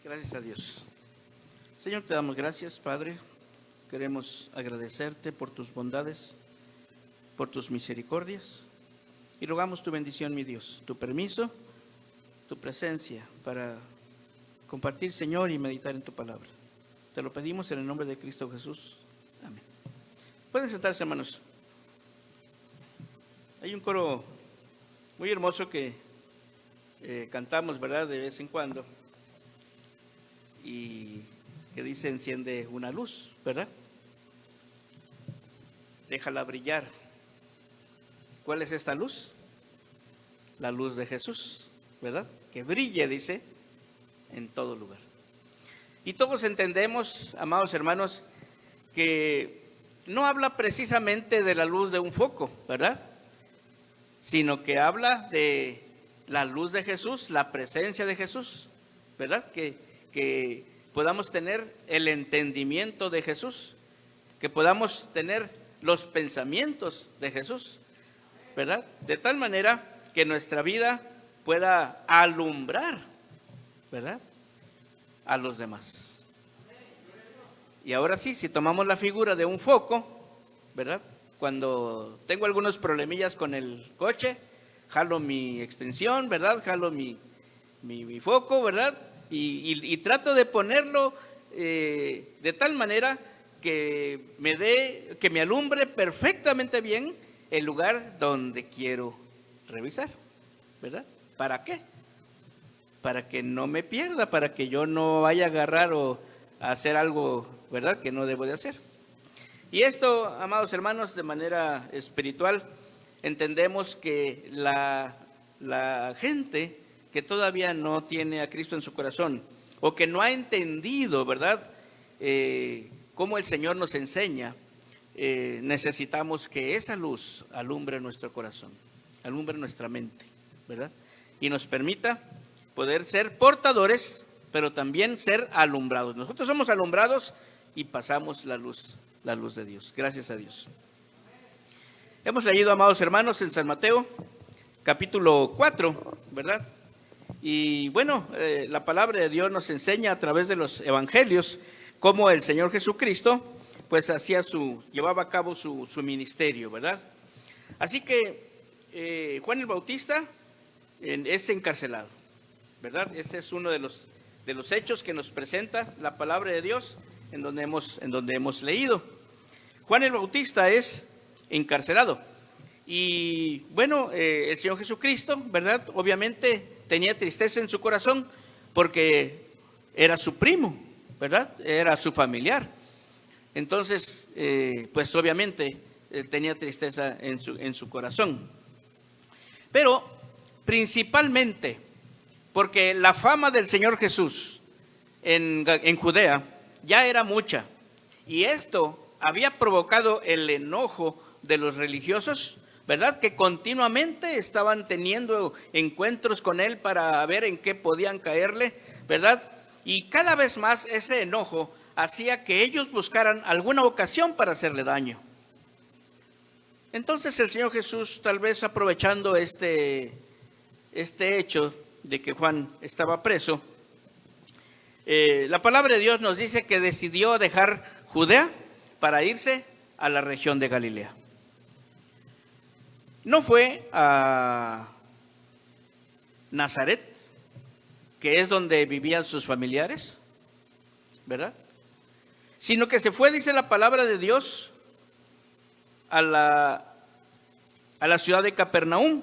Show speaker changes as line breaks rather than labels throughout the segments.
Gracias a Dios. Señor, te damos gracias, Padre. Queremos agradecerte por tus bondades, por tus misericordias. Y rogamos tu bendición, mi Dios, tu permiso, tu presencia para compartir, Señor, y meditar en tu palabra. Te lo pedimos en el nombre de Cristo Jesús. Amén. Pueden sentarse, hermanos. Hay un coro muy hermoso que cantamos, ¿verdad?, de vez en cuando. Y que dice: enciende una luz, ¿verdad? Déjala brillar. ¿Cuál es esta luz? La luz de Jesús, ¿verdad? Que brille, dice, en todo lugar. Y todos entendemos, amados hermanos, que no habla precisamente de la luz de un foco, ¿verdad? Sino que habla de la luz de Jesús, la presencia de Jesús, ¿verdad? Que podamos tener el entendimiento de Jesús, que podamos tener los pensamientos de Jesús, ¿verdad? De tal manera que nuestra vida pueda alumbrar, ¿verdad?, a los demás. Y ahora sí, si tomamos la figura de un foco, ¿verdad? Cuando tengo algunos problemillas con el coche, jalo mi extensión, ¿verdad? Jalo mi foco, ¿verdad? Y trato de ponerlo de tal manera que me alumbre perfectamente bien el lugar donde quiero revisar, ¿verdad? ¿Para qué? Para que no me pierda, para que yo no vaya a agarrar o a hacer algo, ¿verdad?, que no debo de hacer. Y esto, amados hermanos, de manera espiritual, entendemos que la gente que todavía no tiene a Cristo en su corazón, o que no ha entendido, ¿verdad?, cómo el Señor nos enseña, necesitamos que esa luz alumbre nuestro corazón, alumbre nuestra mente, ¿verdad?, y nos permita poder ser portadores, pero también ser alumbrados. Nosotros somos alumbrados y pasamos la luz de Dios. Gracias a Dios. Hemos leído, amados hermanos, en San Mateo, capítulo 4, ¿verdad? Y bueno, la palabra de Dios nos enseña a través de los evangelios cómo el Señor Jesucristo pues llevaba a cabo su ministerio, ¿verdad? Así que Juan el Bautista es encarcelado, ¿verdad? Ese es uno de los hechos que nos presenta la palabra de Dios en donde hemos leído. Juan el Bautista es encarcelado. Y bueno, el Señor Jesucristo, ¿verdad?, obviamente tenía tristeza en su corazón porque era su primo, ¿verdad?, era su familiar. Entonces, pues obviamente tenía tristeza en su corazón. Pero principalmente porque la fama del Señor Jesús en Judea ya era mucha, y esto había provocado el enojo de los religiosos, ¿verdad?, que continuamente estaban teniendo encuentros con él para ver en qué podían caerle, ¿verdad? Y cada vez más ese enojo hacía que ellos buscaran alguna ocasión para hacerle daño. Entonces el Señor Jesús, tal vez aprovechando este hecho de que Juan estaba preso, la palabra de Dios nos dice que decidió dejar Judea para irse a la región de Galilea. No fue a Nazaret, que es donde vivían sus familiares, ¿verdad?, sino que se fue, dice la palabra de Dios, a la ciudad de Capernaum,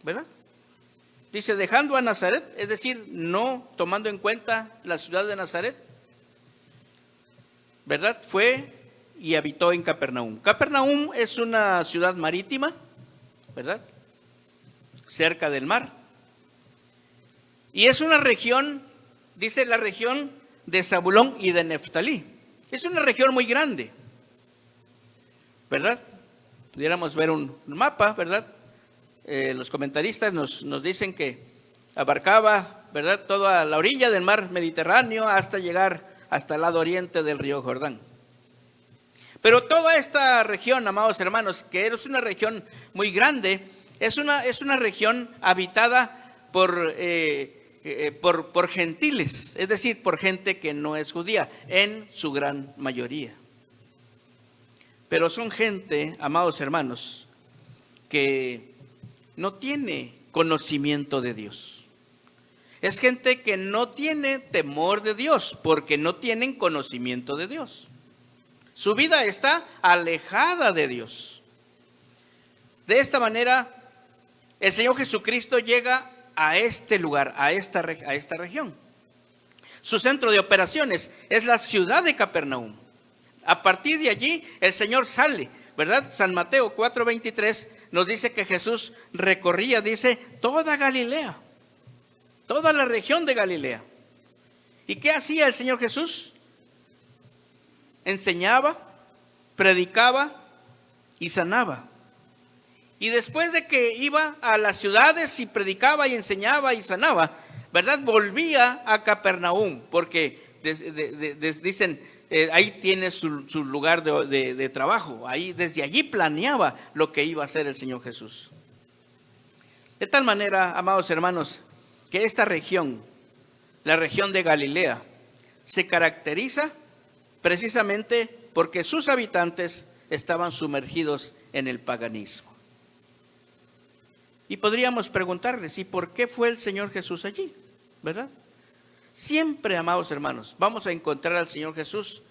¿verdad? Dice, dejando a Nazaret, es decir, no tomando en cuenta la ciudad de Nazaret, ¿verdad? Fue y habitó en Capernaum. Capernaum es una ciudad marítima, ¿verdad?, cerca del mar. Y es una región, dice, la región de Zabulón y de Neftalí. Es una región muy grande, ¿verdad? Pudiéramos ver un mapa, ¿verdad? Los comentaristas nos dicen que abarcaba, ¿verdad?, toda la orilla del mar Mediterráneo hasta llegar hasta el lado oriente del río Jordán. Pero toda esta región, amados hermanos, que es una región muy grande, es una región habitada por por gentiles, es decir, por gente que no es judía, en su gran mayoría. Pero son gente, amados hermanos, que no tiene conocimiento de Dios. Es gente que no tiene temor de Dios porque no tienen conocimiento de Dios. Su vida está alejada de Dios. De esta manera, el Señor Jesucristo llega a este lugar, a esta región. Su centro de operaciones es la ciudad de Capernaum. A partir de allí, el Señor sale, ¿verdad? San Mateo 4:23 nos dice que Jesús recorría, dice, toda Galilea, toda la región de Galilea. ¿Y qué hacía el Señor Jesús? Enseñaba, predicaba y sanaba. Y después de que iba a las ciudades y predicaba y enseñaba y sanaba, ¿verdad? Volvía a Capernaum, porque dicen, ahí tiene su lugar de trabajo. Ahí, desde allí planeaba lo que iba a hacer el Señor Jesús. De tal manera, amados hermanos, que esta región, la región de Galilea, se caracteriza precisamente porque sus habitantes estaban sumergidos en el paganismo. Y podríamos preguntarles, ¿y por qué fue el Señor Jesús allí? ¿Verdad? Siempre, amados hermanos, vamos a encontrar al Señor Jesús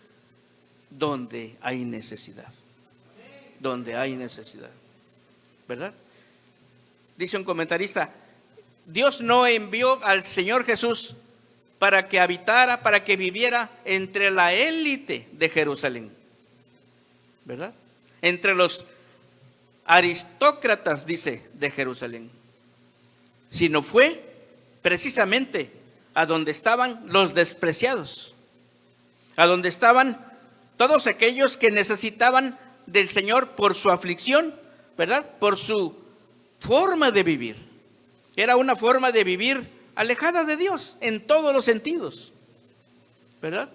donde hay necesidad. Donde hay necesidad. ¿Verdad? Dice un comentarista, Dios no envió al Señor Jesús para que habitara, para que viviera entre la élite de Jerusalén. ¿Verdad? Entre los aristócratas, dice, de Jerusalén. Sino fue precisamente a donde estaban los despreciados, a donde estaban todos aquellos que necesitaban del Señor por su aflicción, ¿verdad? Por su forma de vivir. Era una forma de vivir alejada de Dios en todos los sentidos, ¿verdad?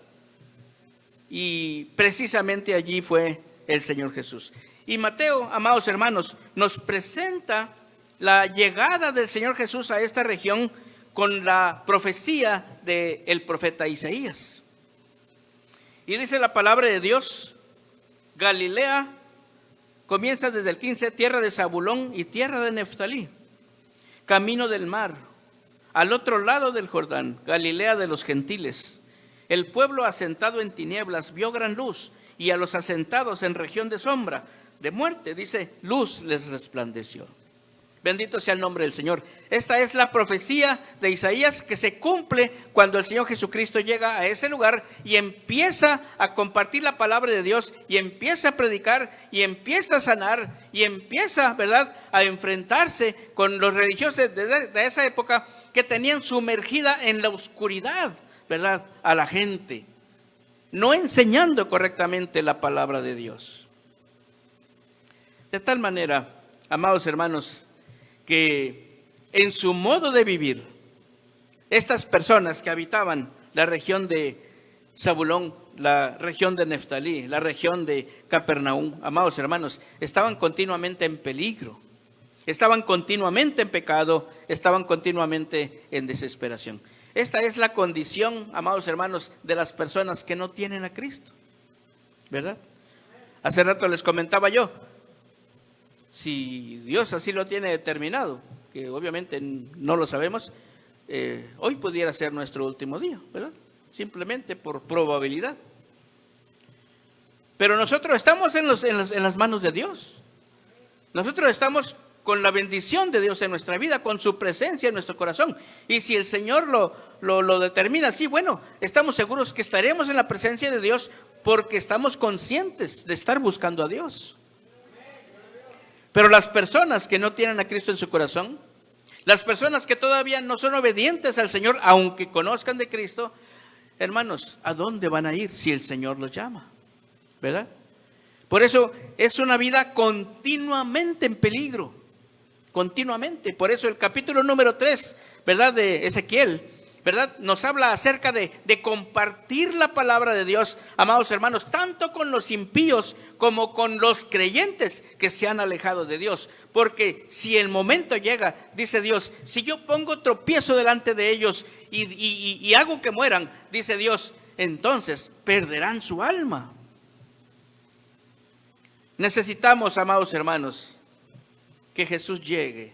Y precisamente allí fue el Señor Jesús. Y Mateo, amados hermanos, nos presenta la llegada del Señor Jesús a esta región con la profecía del profeta Isaías. Y dice la palabra de Dios, Galilea comienza desde el 15, tierra de Zabulón y tierra de Neftalí, camino del mar, al otro lado del Jordán, Galilea de los gentiles. El pueblo asentado en tinieblas vio gran luz, y a los asentados en región de sombra de muerte, dice, luz les resplandeció. Bendito sea el nombre del Señor. Esta es la profecía de Isaías que se cumple cuando el Señor Jesucristo llega a ese lugar y empieza a compartir la palabra de Dios y empieza a predicar y empieza a sanar y empieza, ¿verdad?, a enfrentarse con los religiosos de esa época que tenían sumergida en la oscuridad, ¿verdad?, a la gente, no enseñando correctamente la palabra de Dios. De tal manera, amados hermanos, que en su modo de vivir, estas personas que habitaban la región de Zabulón, la región de Neftalí, la región de Capernaum, amados hermanos, estaban continuamente en peligro, estaban continuamente en pecado, estaban continuamente en desesperación. Esta es la condición, amados hermanos, de las personas que no tienen a Cristo, ¿verdad? Hace rato les comentaba yo, si Dios así lo tiene determinado, que obviamente no lo sabemos, hoy pudiera ser nuestro último día, ¿verdad? Simplemente por probabilidad. Pero nosotros estamos en las manos de Dios. Nosotros estamos con la bendición de Dios en nuestra vida, con su presencia en nuestro corazón. Y si el Señor lo determina así, bueno, estamos seguros que estaremos en la presencia de Dios porque estamos conscientes de estar buscando a Dios. Pero las personas que no tienen a Cristo en su corazón, las personas que todavía no son obedientes al Señor, aunque conozcan de Cristo, hermanos, ¿a dónde van a ir si el Señor los llama? ¿Verdad? Por eso es una vida continuamente en peligro, continuamente. Por eso el capítulo número 3, ¿verdad?, de Ezequiel, ¿verdad? Nos habla acerca de compartir la palabra de Dios, amados hermanos, tanto con los impíos como con los creyentes que se han alejado de Dios. Porque si el momento llega, dice Dios, si yo pongo tropiezo delante de ellos y hago que mueran, dice Dios, entonces perderán su alma. Necesitamos, amados hermanos, que Jesús llegue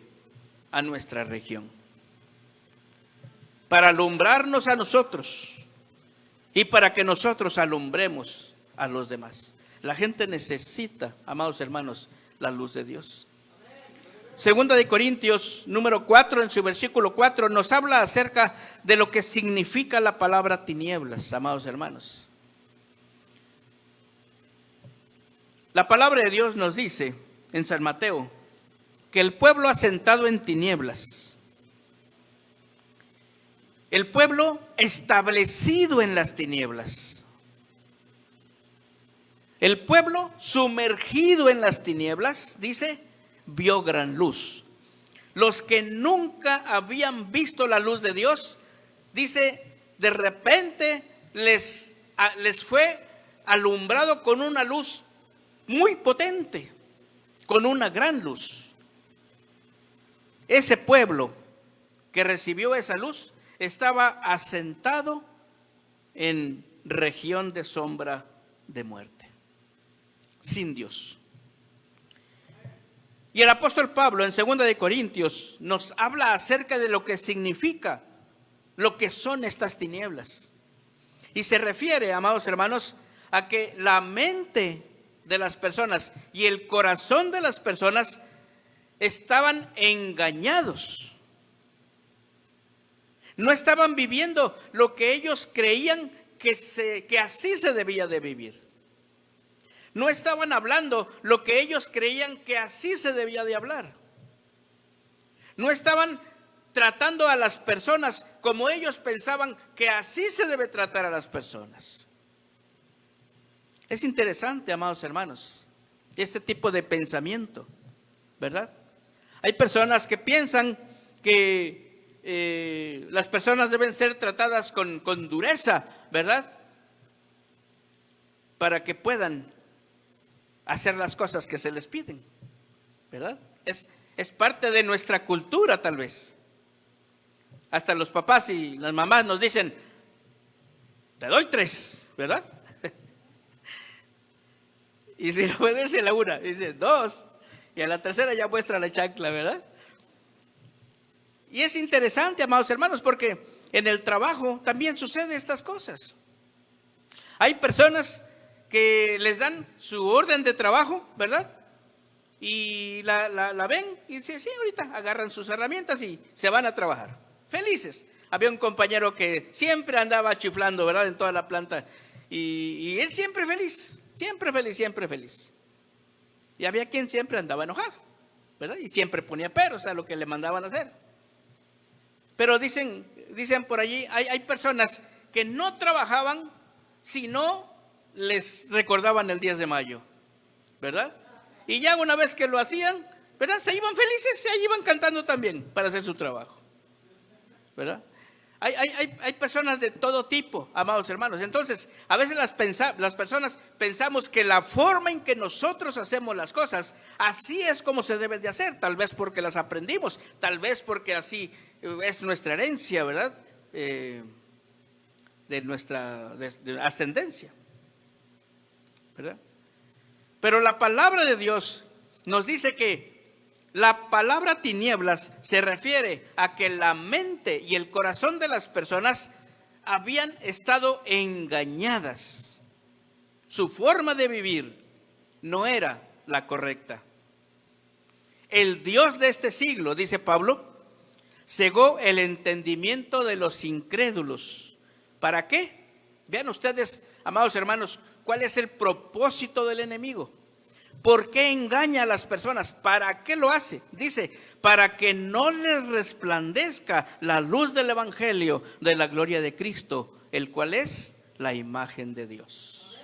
a nuestra región para alumbrarnos a nosotros y para que nosotros alumbremos a los demás. La gente necesita, amados hermanos, la luz de Dios. Segunda de Corintios, número 4, en su versículo 4, nos habla acerca de lo que significa la palabra tinieblas, amados hermanos. La palabra de Dios nos dice en San Mateo que el pueblo asentado en tinieblas, el pueblo establecido en las tinieblas, el pueblo sumergido en las tinieblas, dice, vio gran luz. Los que nunca habían visto la luz de Dios, dice, de repente les fue alumbrado con una luz muy potente, con una gran luz. Ese pueblo que recibió esa luz estaba asentado en región de sombra de muerte, sin Dios. Y el apóstol Pablo en 2 de Corintios nos habla acerca de lo que significa, lo que son estas tinieblas. Y se refiere, amados hermanos, a que la mente de las personas y el corazón de las personas estaban engañados. No estaban viviendo lo que ellos creían que así se debía de vivir. No estaban hablando lo que ellos creían que así se debía de hablar. No estaban tratando a las personas como ellos pensaban que así se debe tratar a las personas. Es interesante, amados hermanos, este tipo de pensamiento, ¿verdad? Hay personas que piensan que las personas deben ser tratadas con dureza, ¿verdad? Para que puedan hacer las cosas que se les piden, ¿verdad? Es parte de nuestra cultura, tal vez. Hasta los papás y las mamás nos dicen, te doy 3, ¿verdad? Y si no obedece la una, dice 2, y a la tercera ya muestra la chancla, ¿verdad? Y es interesante, amados hermanos, porque en el trabajo también suceden estas cosas. Hay personas que les dan su orden de trabajo, ¿verdad? Y la ven y dicen, sí, ahorita agarran sus herramientas y se van a trabajar. Felices. Había un compañero que siempre andaba chiflando, ¿verdad? En toda la planta. Y él siempre feliz, siempre feliz, siempre feliz. Y había quien siempre andaba enojado, ¿verdad? Y siempre ponía peros a lo que le mandaban a hacer. Pero dicen por allí, hay personas que no trabajaban si no les recordaban el 10 de mayo, ¿verdad? Y ya una vez que lo hacían, ¿verdad? Se iban felices, se iban cantando también para hacer su trabajo, ¿verdad? Hay personas de todo tipo, amados hermanos. Entonces, a veces las personas pensamos que la forma en que nosotros hacemos las cosas, así es como se deben de hacer. Tal vez porque las aprendimos, tal vez porque así es nuestra herencia, ¿verdad? De nuestra de ascendencia, ¿verdad? Pero la palabra de Dios nos dice que la palabra tinieblas se refiere a que la mente y el corazón de las personas habían estado engañadas. Su forma de vivir no era la correcta. El Dios de este siglo, dice Pablo, cegó el entendimiento de los incrédulos. ¿Para qué? Vean ustedes, amados hermanos, cuál es el propósito del enemigo. ¿Por qué engaña a las personas? ¿Para qué lo hace? Dice, para que no les resplandezca la luz del evangelio de la gloria de Cristo, el cual es la imagen de Dios.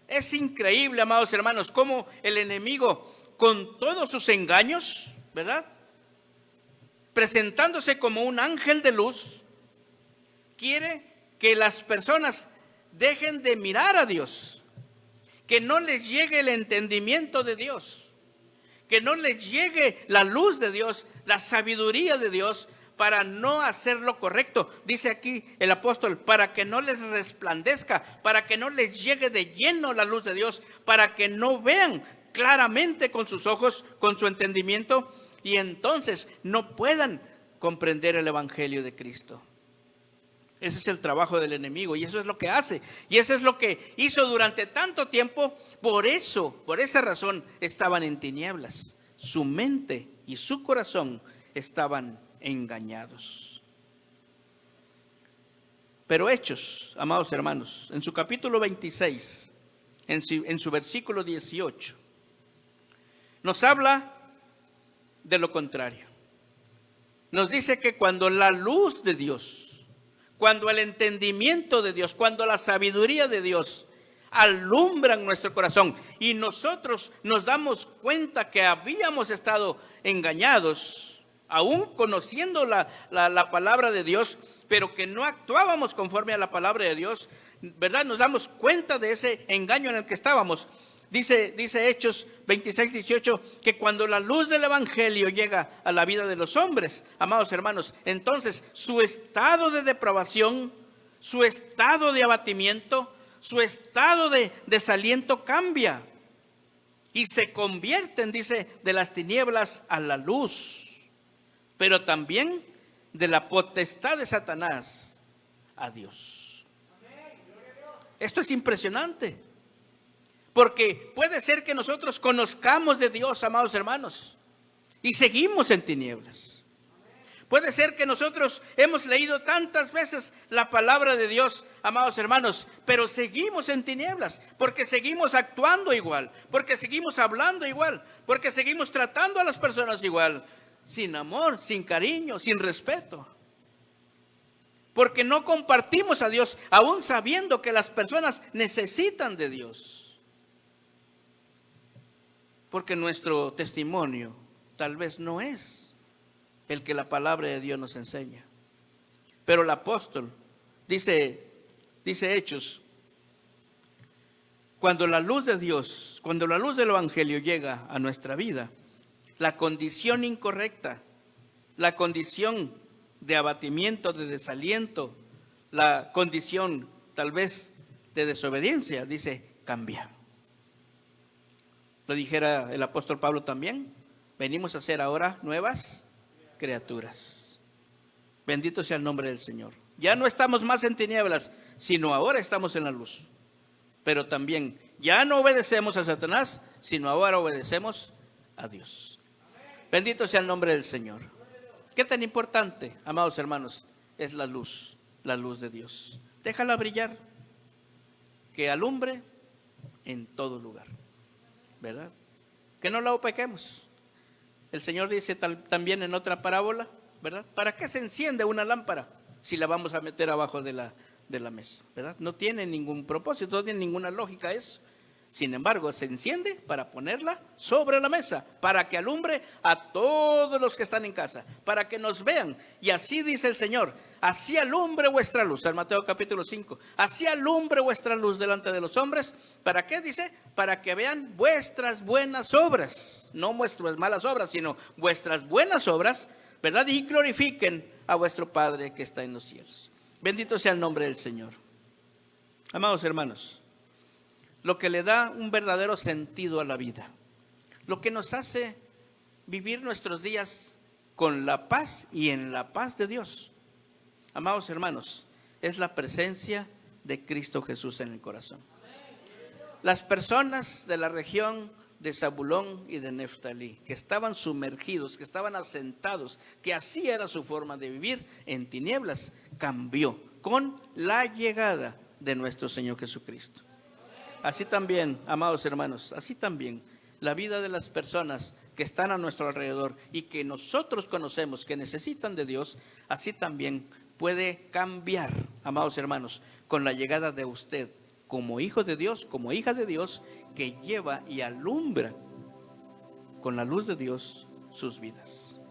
Es increíble, amados hermanos, cómo el enemigo, con todos sus engaños, ¿verdad? presentándose como un ángel de luz, quiere que las personas dejen de mirar a Dios, que no les llegue el entendimiento de Dios, que no les llegue la luz de Dios, la sabiduría de Dios, para no hacer lo correcto. Dice aquí el apóstol, para que no les resplandezca, para que no les llegue de lleno la luz de Dios, para que no vean claramente con sus ojos, con su entendimiento, y entonces no puedan comprender el evangelio de Cristo. Ese es el trabajo del enemigo, y eso es lo que hace, y eso es lo que hizo durante tanto tiempo. Por eso, por esa razón, estaban en tinieblas. Su mente y su corazón estaban engañados. Pero Hechos, amados hermanos, en su capítulo 26, en su versículo 18, nos habla de lo contrario. Nos dice que cuando la luz de Dios, cuando el entendimiento de Dios, cuando la sabiduría de Dios alumbran nuestro corazón y nosotros nos damos cuenta que habíamos estado engañados, aún conociendo la palabra de Dios, pero que no actuábamos conforme a la palabra de Dios, ¿verdad? Nos damos cuenta de ese engaño en el que estábamos. Dice Hechos 26, 18, que cuando la luz del evangelio llega a la vida de los hombres, amados hermanos, entonces su estado de depravación, su estado de abatimiento, su estado de desaliento cambia y se convierten, dice, de las tinieblas a la luz, pero también de la potestad de Satanás a Dios. Esto es impresionante. Porque puede ser que nosotros conozcamos de Dios, amados hermanos, y seguimos en tinieblas. Puede ser que nosotros hemos leído tantas veces la palabra de Dios, amados hermanos, pero seguimos en tinieblas, porque seguimos actuando igual, porque seguimos hablando igual, porque seguimos tratando a las personas igual, sin amor, sin cariño, sin respeto. Porque no compartimos a Dios, aún sabiendo que las personas necesitan de Dios. Porque nuestro testimonio tal vez no es el que la palabra de Dios nos enseña. Pero el apóstol dice Hechos, cuando la luz de Dios, cuando la luz del evangelio llega a nuestra vida, la condición incorrecta, la condición de abatimiento, de desaliento, la condición tal vez de desobediencia, dice, cambia. Lo dijera el apóstol Pablo también, venimos a ser ahora nuevas criaturas. Bendito sea el nombre del Señor. Ya no estamos más en tinieblas, sino ahora estamos en la luz. Pero también ya no obedecemos a Satanás, sino ahora obedecemos a Dios. Bendito sea el nombre del Señor. ¿Qué tan importante, amados hermanos, es la luz de Dios? Déjala brillar, que alumbre en todo lugar. ¿Verdad? Que no la opaquemos. El Señor dice también en otra parábola, ¿verdad? ¿Para qué se enciende una lámpara si la vamos a meter abajo de la mesa? ¿Verdad? No tiene ningún propósito, no tiene ninguna lógica eso. Sin embargo, se enciende para ponerla sobre la mesa, para que alumbre a todos los que están en casa, para que nos vean. Y así dice el Señor, así alumbre vuestra luz, San Mateo capítulo 5, así alumbre vuestra luz delante de los hombres. ¿Para qué dice? Para que vean vuestras buenas obras, no vuestras malas obras, sino vuestras buenas obras, ¿verdad? Y glorifiquen a vuestro Padre que está en los cielos. Bendito sea el nombre del Señor. Amados hermanos, lo que le da un verdadero sentido a la vida, lo que nos hace vivir nuestros días con la paz y en la paz de Dios, amados hermanos, es la presencia de Cristo Jesús en el corazón. Las personas de la región de Zabulón y de Neftalí, que estaban sumergidos, que estaban asentados, que así era su forma de vivir en tinieblas, cambió con la llegada de nuestro Señor Jesucristo. Así también, amados hermanos, así también la vida de las personas que están a nuestro alrededor y que nosotros conocemos que necesitan de Dios, así también puede cambiar, amados hermanos, con la llegada de usted como hijo de Dios, como hija de Dios, que lleva y alumbra con la luz de Dios sus vidas.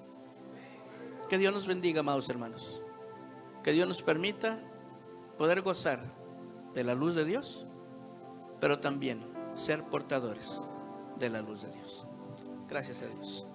Que Dios nos bendiga, amados hermanos. Que Dios nos permita poder gozar de la luz de Dios, pero también ser portadores de la luz de Dios. Gracias a Dios.